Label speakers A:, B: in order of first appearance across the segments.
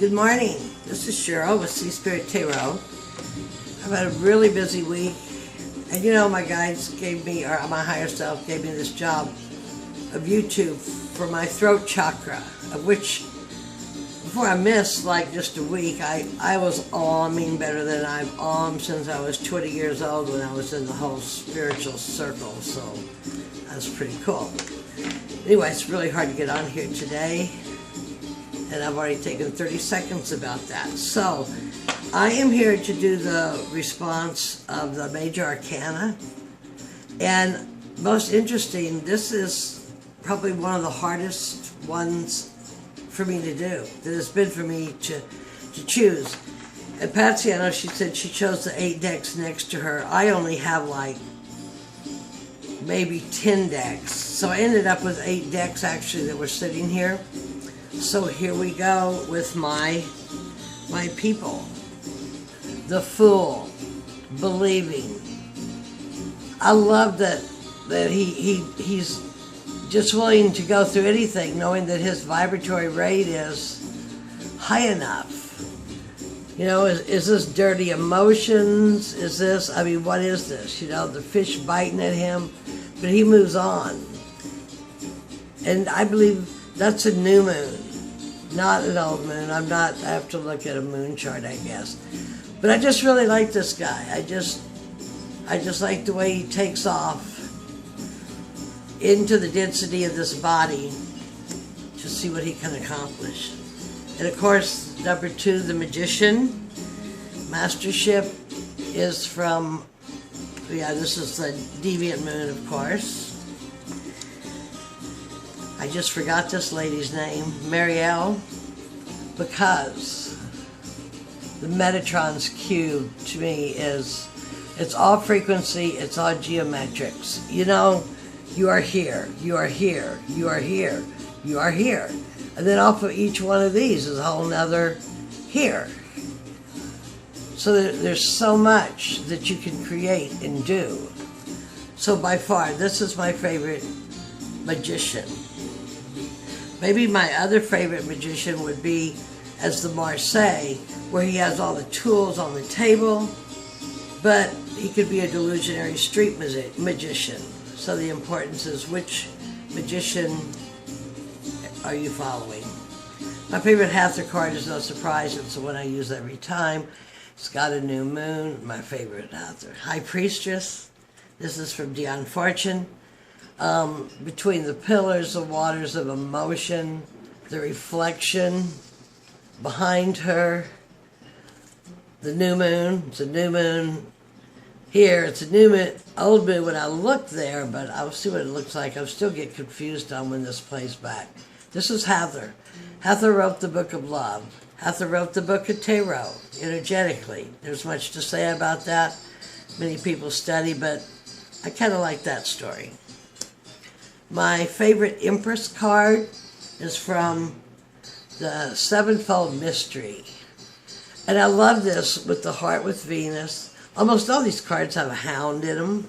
A: Good morning. This is Cheryl with Sea Spirit Tarot. I've had a really busy week, and you know, my guides gave me, or my higher self gave me this job of YouTube for my throat chakra, of which before I missed like just a week, I was better than I've since I was 20 years old when I was in the whole spiritual circle, so that's pretty cool. Anyway, it's really hard to get on here today, and I've already taken 30 seconds about that. So, I am here to do the response of the major arcana, and most interesting, this is probably one of the hardest ones for me to do, that has been for me to choose. And Patsy, I know she said she chose the 8 decks next to her. I only have like maybe 10 decks. So I ended up with 8 decks actually that were sitting here. So here we go with my people. The Fool, believing. I love that he's just willing to go through anything, knowing that his vibratory rate is high enough. You know, is this dirty emotions? Is this, what is this? You know, the fish biting at him, but he moves on. And I believe that's a new moon, not an old moon. I have to look at a moon chart, I guess. But I just really like this guy. I just like the way he takes off into the density of this body to see what he can accomplish. And of course, number 2, the Magician. Mastership is from, this is the Deviant Moon, of course. I just forgot this lady's name, Marielle, because the Metatron's cube to me is, it's all frequency, it's all geometrics. You know, you are here, you are here, you are here, you are here. And then off of each one of these is a whole nother here. So there's so much that you can create and do. So by far, this is my favorite Magician. Maybe my other favorite Magician would be as the Marseille, where he has all the tools on the table, but he could be a delusionary street magician. So the importance is, which magician are you following? My favorite Hathor card is no surprise. It's the one I use every time. It's got a new moon. My favorite Hathor. High Priestess. This is from Dion Fortune. Between the pillars, the waters of emotion, the reflection behind her, the new moon. It's a new moon here. It's a new moon, old moon when I look there, but I'll see what it looks like. I'll still get confused on when this plays back. This is Hathor. Hathor wrote the Book of Love. Hathor wrote the Book of Tarot, energetically. There's much to say about that. Many people study, but I kind of like that story. My favorite Empress card is from the Sevenfold Mystery. And I love this with the Heart with Venus. Almost all these cards have a hound in them.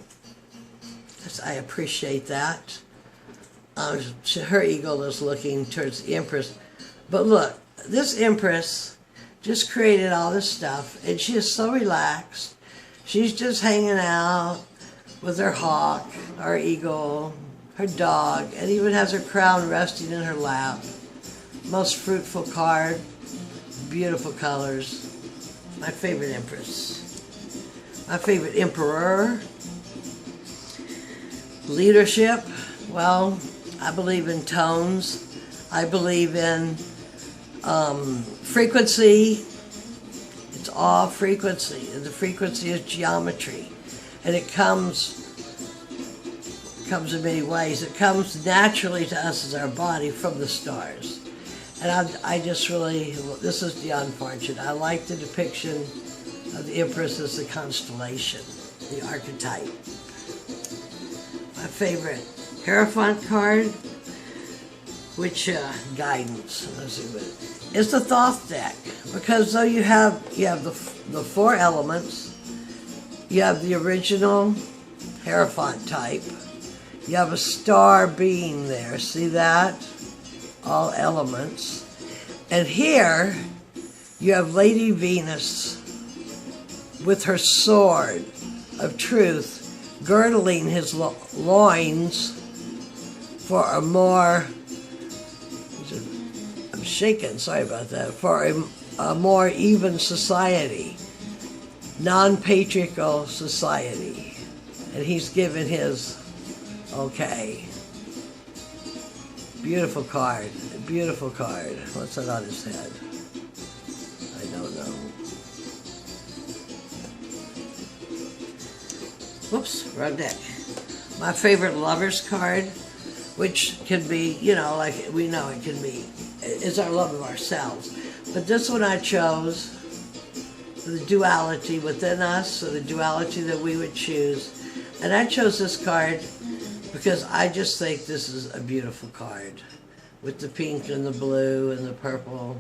A: I appreciate that. Her eagle is looking towards the Empress. But look, this Empress just created all this stuff, and she is so relaxed. She's just hanging out with her hawk, her eagle, her dog, and even has her crown resting in her lap. Most fruitful card, beautiful colors. My favorite Empress. My favorite Emperor. Leadership. Well, I believe in tones. I believe in frequency. It's all frequency. And the frequency is geometry. And it comes in many ways. It comes naturally to us as our body from the stars. And I just really, this is Dion Fortune. I like the depiction of the Empress as the constellation, the archetype. My favorite Hierophant card, which guidance, let's see what, it's the Thoth deck. Because though you have the 4 elements, you have the original Hierophant type, you have a star being there, see that? All elements. And here, You have Lady Venus with her sword of truth girdling his loins for a more, I'm shaking, sorry about that, for a more even society, non-patriarchal society. And he's given his, okay. Beautiful card, beautiful card. What's that on his head? I don't know. Whoops, wrong deck. My favorite lover's card, which can be, you know, like we know it can be, is our love of ourselves. But this one I chose for the duality within us, or the duality that we would choose. And I chose this card because I just think this is a beautiful card with the pink and the blue and the purple,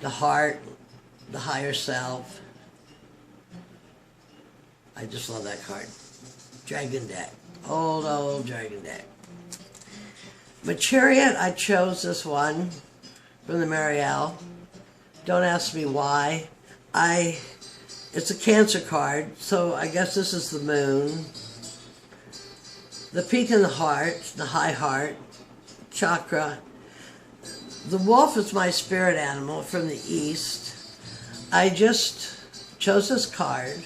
A: the heart, the higher self. I just love that card. Dragon deck. Old dragon deck. But Chariot, I chose this one from the Marielle. Don't ask me why. It's a Cancer card, so I guess this is the moon. The peak in the heart, the high heart, chakra. The wolf is my spirit animal from the east. I just chose this card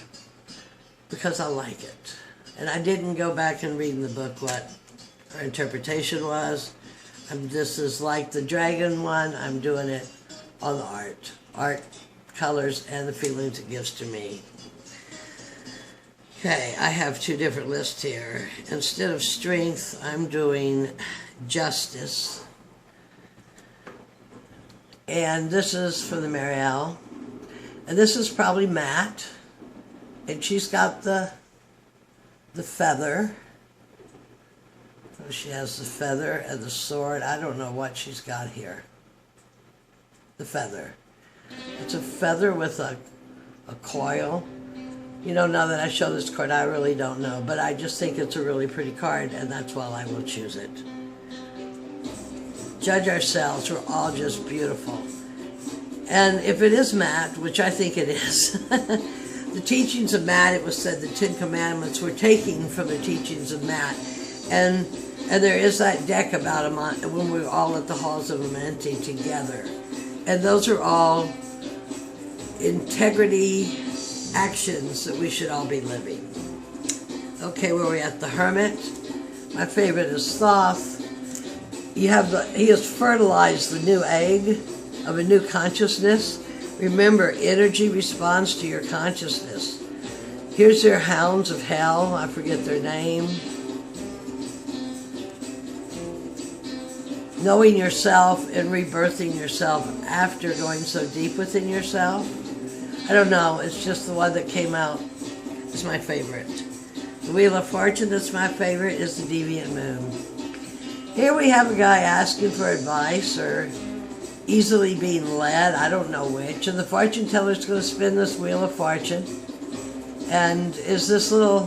A: because I like it. And I didn't go back and read in the book what her interpretation was. This is like the dragon one. I'm doing it on the art, colors, and the feelings it gives to me. Okay, I have two different lists here. Instead of strength, I'm doing justice. And this is for the Marielle. And this is probably Matt. And she's got the feather. So she has the feather and the sword. I don't know what she's got here. The feather. It's a feather with a coil. You know, now that I show this card, I really don't know. But I just think it's a really pretty card, and that's why I will choose it. Judge ourselves. We're all just beautiful. And if it is Matt, which I think it is, the teachings of Matt, it was said the 10 Commandments were taken from the teachings of Matt. And there is that deck about him when we were all at the Halls of Amenti together. And those are all integrity actions that we should all be living. Okay, where are we at? The Hermit. My favorite is Thoth. He has fertilized the new egg of a new consciousness. Remember, energy responds to your consciousness. Here's their hounds of hell. I forget their name. Knowing yourself and rebirthing yourself after going so deep within yourself. I don't know. It's just the one that came out. It's my favorite. The Wheel of Fortune that's my favorite is the Deviant Moon. Here we have a guy asking for advice or easily being led. I don't know which. And the fortune teller is going to spin this Wheel of Fortune. And is this little,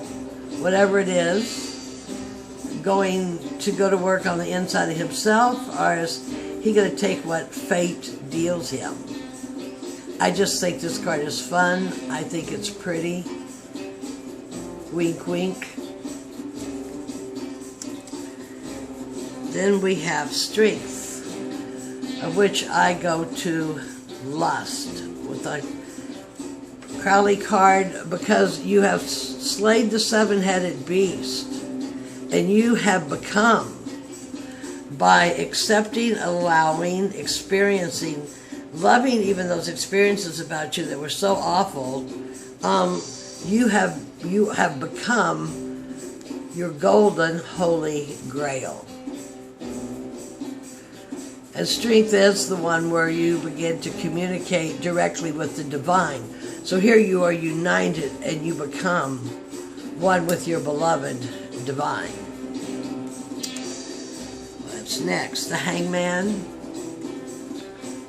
A: whatever it is, going to go to work on the inside of himself, or is he going to take what fate deals him? I just think this card is fun. I think it's pretty. Wink, wink. Then we have Strength, of which I go to Lust with a Crowley card, because you have slayed the seven-headed beast. And you have become, by accepting, allowing, experiencing, loving even those experiences about you that were so awful, you have become your golden holy grail. And Strength is the one where you begin to communicate directly with the divine. So here you are united and you become one with your beloved divine. What's next? The Hangman.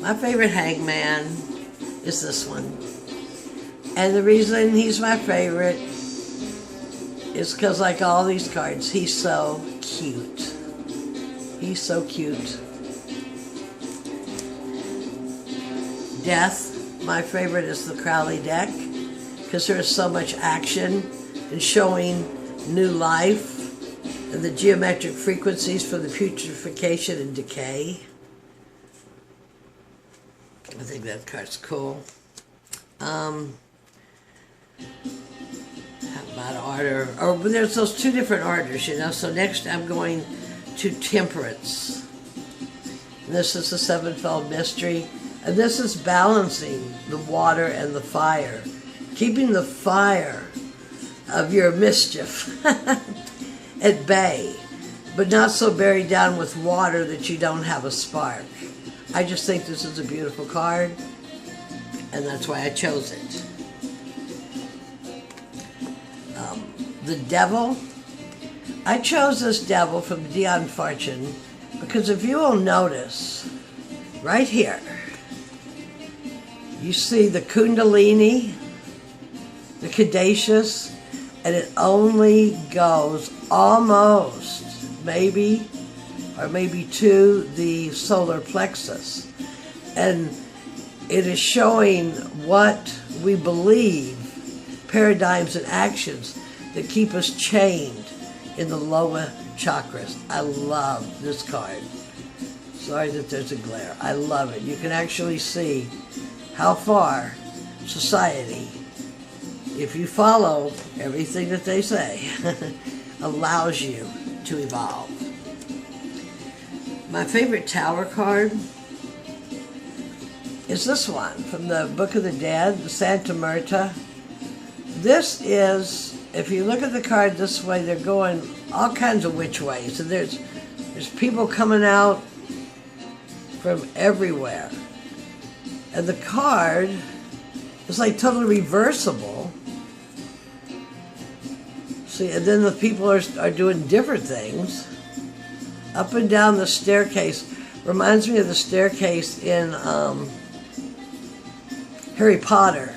A: My favorite Hangman is this one. And the reason he's my favorite is because, like all these cards, he's so cute. He's so cute. death. My favorite is the Crowley deck because there is so much action in showing new life and the geometric frequencies for the putrefaction and decay. I think that card's cool. How about order? Oh, but there's those two different orders, you know. So next I'm going to Temperance. And this is the sevenfold mystery. And this is balancing the water and the fire. Keeping the fire of your mischief at bay, but not so buried down with water that you don't have a spark. I just think this is a beautiful card, and that's why I chose it. The Devil. I chose this Devil from Dion Fortune because if you will notice, right here, you see the Kundalini, the Caduceus, and it only goes almost, maybe, or maybe to the solar plexus. And it is showing what we believe, paradigms and actions that keep us chained in the lower chakras. I love this card. Sorry that there's a glare. I love it. You can actually see how far society, if you follow everything that they say, allows you to evolve. My favorite Tower card is this one from the Book of the Dead, the Santa Muerta. This is, if you look at the card this way, they're going all kinds of which ways. And there's people coming out from everywhere. And the card is like totally reversible. See, and then the people are doing different things. Up and down the staircase. Reminds me of the staircase in Harry Potter.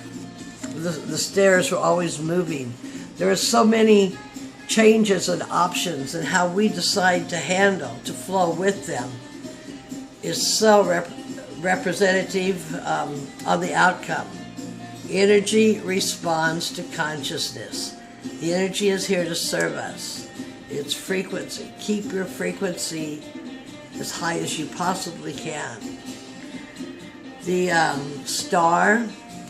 A: The stairs were always moving. There are so many changes and options, and how we decide to handle, to flow with them, is so representative on the outcome. Energy responds to consciousness. The energy is here to serve us. It's frequency. Keep your frequency as high as you possibly can. The star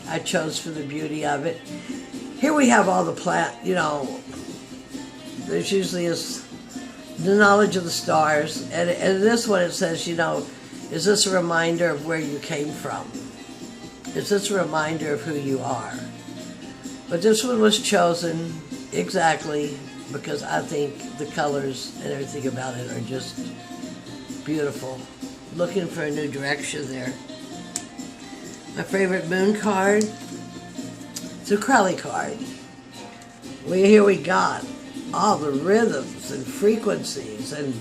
A: I chose for the beauty of it. Here we have all the plant, you know, there's usually is the knowledge of the stars. And this one it says, you know, is this a reminder of where you came from? Is this a reminder of who you are? But this one was chosen exactly because I think the colors and everything about it are just beautiful. Looking for a new direction there. My favorite moon card, it's a Crowley card. Here we got all the rhythms and frequencies and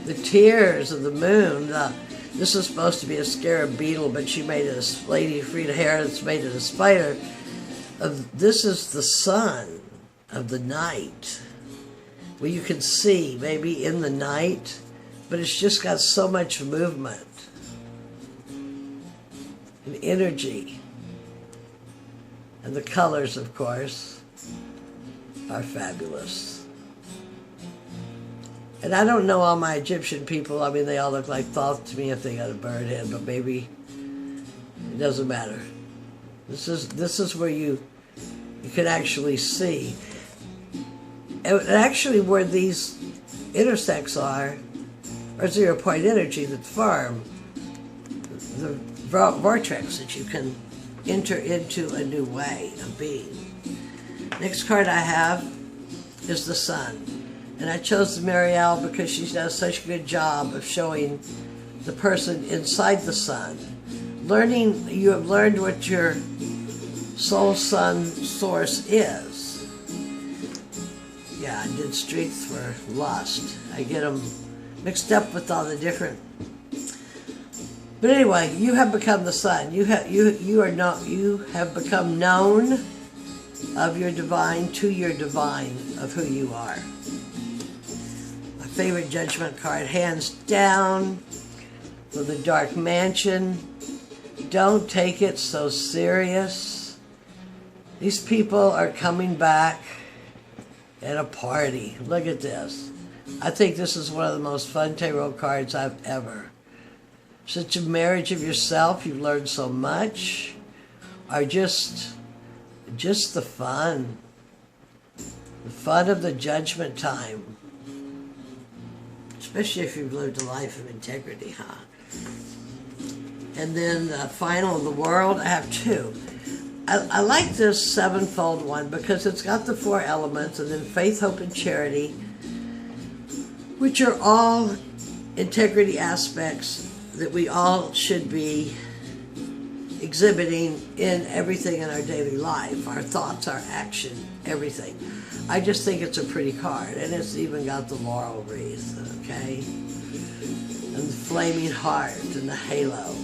A: the tears of the moon. This is supposed to be a scarab beetle, but she made it a lady, Frida Harris made it a spider. This is the sun of the night, where you can see maybe in the night, but it's just got so much movement and energy. And the colors, of course, are fabulous. And I don't know all my Egyptian people. I mean, they all look like Thoth to me if they got a bird head, but maybe it doesn't matter. This is where you can actually see. And actually where these intersects are 0-point energy that form the vortex that you can enter into a new way of being. Next card I have is the Sun. And I chose the Marielle because she does such a good job of showing the person inside the sun. You have learned what your soul sun source is. Yeah, I did streaks for lust. I get them mixed up with all the different. But anyway, you have become the sun. You have become known of your divine to your divine of who you are. My favorite judgment card, hands down, for the Dark Mansion. don't take it so serious. These people are coming back at a party. Look at this. I think this is one of the most fun tarot cards I've ever. Such a marriage of yourself, you've learned so much, or just the fun. The fun of the judgment time. Especially if you've lived a life of integrity, huh? And then the final of the world, I have two. I like this sevenfold one because it's got the four elements, and then faith, hope, and charity, which are all integrity aspects that we all should be exhibiting in everything in our daily life, our thoughts, our action, everything. I just think it's a pretty card, and it's even got the laurel wreath, okay? And the flaming heart and the halo.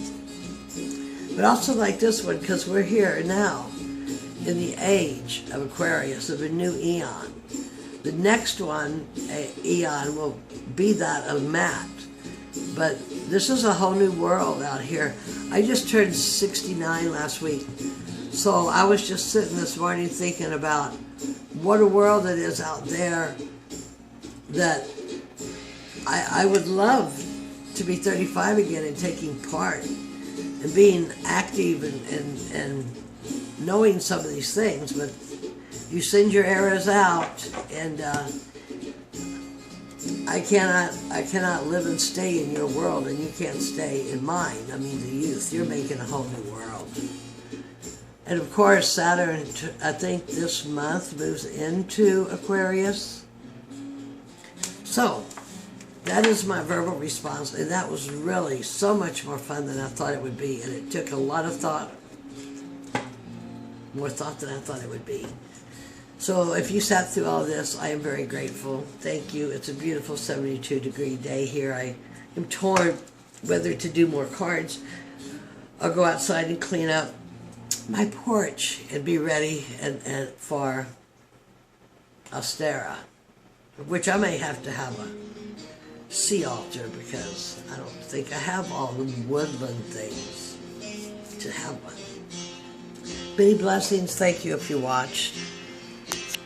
A: But also like this one, because we're here now in the age of Aquarius, of a new eon. The next one, eon, will be that of Matt. But this is a whole new world out here. I just turned 69 last week. So I was just sitting this morning thinking about what a world it is out there that I would love to be 35 again and taking part and being active and knowing some of these things. But you send your arrows out, and I cannot live and stay in your world, and you can't stay in mine. I mean, the youth, you're making a whole new world. And of course, Saturn, I think this month, moves into Aquarius. So, that is my verbal response, and that was really so much more fun than I thought it would be, and it took a lot of thought, more thought than I thought it would be. So if you sat through all this, I am very grateful. Thank you. It's a beautiful 72-degree day here. I am torn whether to do more cards or go outside and clean up my porch and be ready and for Ostera, which I may have to have a sea altar because I don't think I have all the woodland things to have one. Many blessings. Thank you if you watched.